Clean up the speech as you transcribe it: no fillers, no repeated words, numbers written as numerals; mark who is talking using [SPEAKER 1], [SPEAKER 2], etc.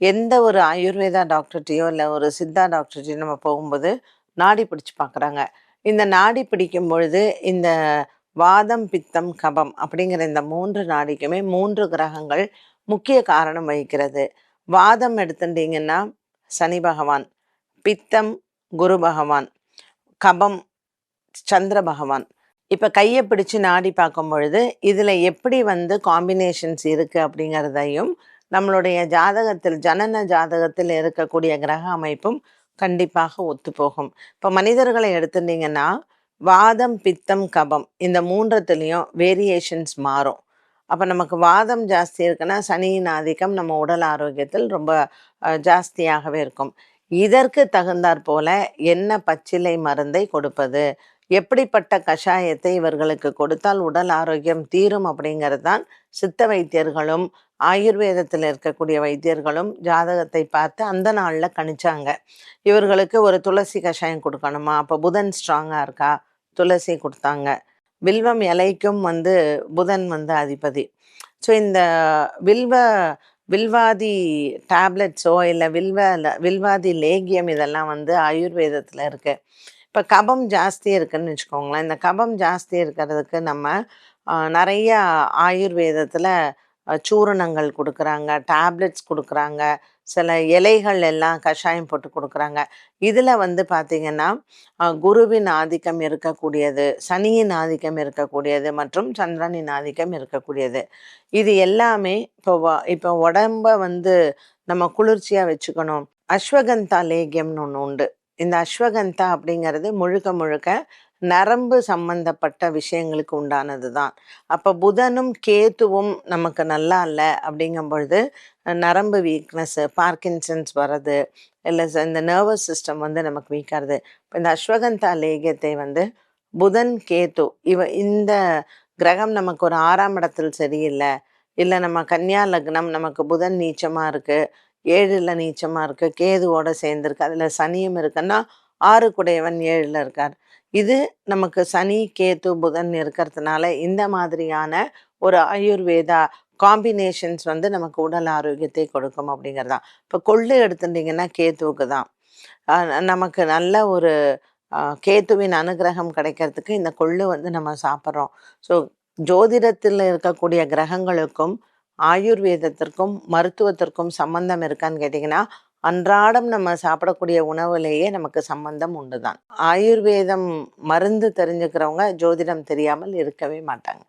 [SPEAKER 1] எந்த ஒரு ஆயுர்வேதா டாக்டர்ட்டயோ, இல்ல ஒரு சித்தா டாக்டர்ட்டயோ நம்ம போகும்போது, நாடி பிடிச்சு பார்க்குறாங்க. இந்த நாடி பிடிக்கும் பொழுது, இந்த வாதம், பித்தம், கபம் அப்படிங்கிற இந்த 3 நாடிக்குமே 3 கிரகங்கள் முக்கிய காரணம் வகிக்கிறது. வாதம் எடுத்துட்டீங்கன்னா, சனி பகவான், பித்தம் குரு பகவான், கபம் சந்திர பகவான். இப்ப கைய பிடிச்சு நாடி பார்க்கும் பொழுது, இதுல எப்படி காம்பினேஷன்ஸ் இருக்கு அப்படிங்கிறதையும், நம்மளுடைய ஜாதகத்தில் ஜனன ஜாதகத்தில் இருக்கக்கூடிய கிரக அமைப்பும் கண்டிப்பாக ஒத்துப்போகும். இப்ப மனிதர்களை எடுத்துட்டீங்கன்னா, வாதம், பித்தம், கபம் இந்த 3த்துலயும் வேரியேஷன்ஸ் மாறும். அப்ப நமக்கு வாதம் ஜாஸ்தி இருக்குன்னா, சனியின் ஆதிக்கம் நம்ம உடல் ஆரோக்கியத்தில் ரொம்ப ஜாஸ்தியாகவே இருக்கும். இதற்கு தகுந்தாற் போல என்ன பச்சிலை மருந்தை கொடுப்பது? எப்படிப்பட்ட கஷாயத்தை இவர்களுக்கு கொடுத்தால் உடல் ஆரோக்கியம் தீரும் அப்படிங்கிறது தான் சித்த வைத்தியர்களும் ஆயுர்வேதத்தில் இருக்கக்கூடிய வைத்தியர்களும் ஜாதகத்தை பார்த்து அந்த நாளில் கணிச்சாங்க. இவர்களுக்கு ஒரு துளசி கஷாயம் கொடுக்கணுமா, அப்போ புதன் ஸ்ட்ராங்காக இருக்கா, துளசி கொடுத்தாங்க. வில்வம் இலைக்கும் புதன் அதிபதி. ஸோ இந்த வில்வ வில்வாதி டேப்லெட்ஸோ இல்லை வில்வாதி லேகியம் இதெல்லாம் ஆயுர்வேதத்தில் இருக்குது. இப்போ கபம் ஜாஸ்தி இருக்குதுன்னு வச்சுக்கோங்களேன். இந்த கபம் ஜாஸ்தி இருக்கிறதுக்கு நம்ம நிறைய ஆயுர்வேதத்தில் சூரணங்கள் கொடுக்குறாங்க, டேப்லெட்ஸ் கொடுக்குறாங்க, சில இலைகள் எல்லாம் கஷாயம் போட்டு கொடுக்குறாங்க. இதில் பார்த்திங்கன்னா குருவின் ஆதிக்கம் இருக்கக்கூடியது, சனியின் ஆதிக்கம் இருக்கக்கூடியது மற்றும் சந்திரனின் ஆதிக்கம் இருக்கக்கூடியது. இது எல்லாமே இப்போ உடம்ப நம்ம குளிர்ச்சியாக வச்சுக்கணும். அஸ்வகந்தா லேகியம்னு ஒன்று உண்டு. இந்த அஸ்வகந்தா அப்படிங்கிறது முழுக்க முழுக்க நரம்பு சம்பந்தப்பட்ட விஷயங்களுக்கு உண்டானது தான். அப்போ புதனும் கேத்துவும் நமக்கு நல்லா இல்லை அப்படிங்கும் பொழுது நரம்பு வீக்னஸ்ஸு, பார்க்கின்சன்ஸ் வர்றது, இல்லை இந்த நர்வஸ் சிஸ்டம் நமக்கு வீக்காகிறது. இப்போ இந்த அஸ்வகந்தா லேகியத்தை புதன் கேத்து இந்த கிரகம் நமக்கு ஒரு 6ஆம் இடத்தில் சரியில்லை, இல்லை நம்ம கன்னியா லக்னம் நமக்கு புதன் நீச்சமாக இருக்குது, 7ல் நீச்சமாக இருக்குது, கேதுவோடு சேர்ந்துருக்கு, அதில் சனியும் இருக்குன்னா 6 குடையவன் 7ல் இருக்கார். இது நமக்கு சனி கேத்து புதன் இருக்கிறதுனால இந்த மாதிரியான ஒரு ஆயுர்வேதா காம்பினேஷன்ஸ் நமக்கு உடல் ஆரோக்கியத்தை கொடுக்கும் அப்படிங்கிறதான். இப்போ கொள்ளு எடுத்துட்டிங்கன்னா கேத்துவுக்கு தான். நமக்கு நல்ல ஒரு கேத்துவின் அனுகிரகம் கிடைக்கிறதுக்கு இந்த கொள்ளு நம்ம சாப்பிட்றோம். ஸோ ஜோதிடத்தில் இருக்கக்கூடிய கிரகங்களுக்கும் ஆயுர்வேதத்திற்கும் மருத்துவத்திற்கும் சம்பந்தம் இருக்கான்னு கேட்டிங்கன்னா, அன்றாடம் நம்ம சாப்பிடக்கூடிய உணவுலேயே நமக்கு சம்பந்தம் உண்டு தான். ஆயுர்வேதம் மருந்து தெரிஞ்சுக்கிறவங்க ஜோதிடம் தெரியாமல் இருக்கவே மாட்டாங்க.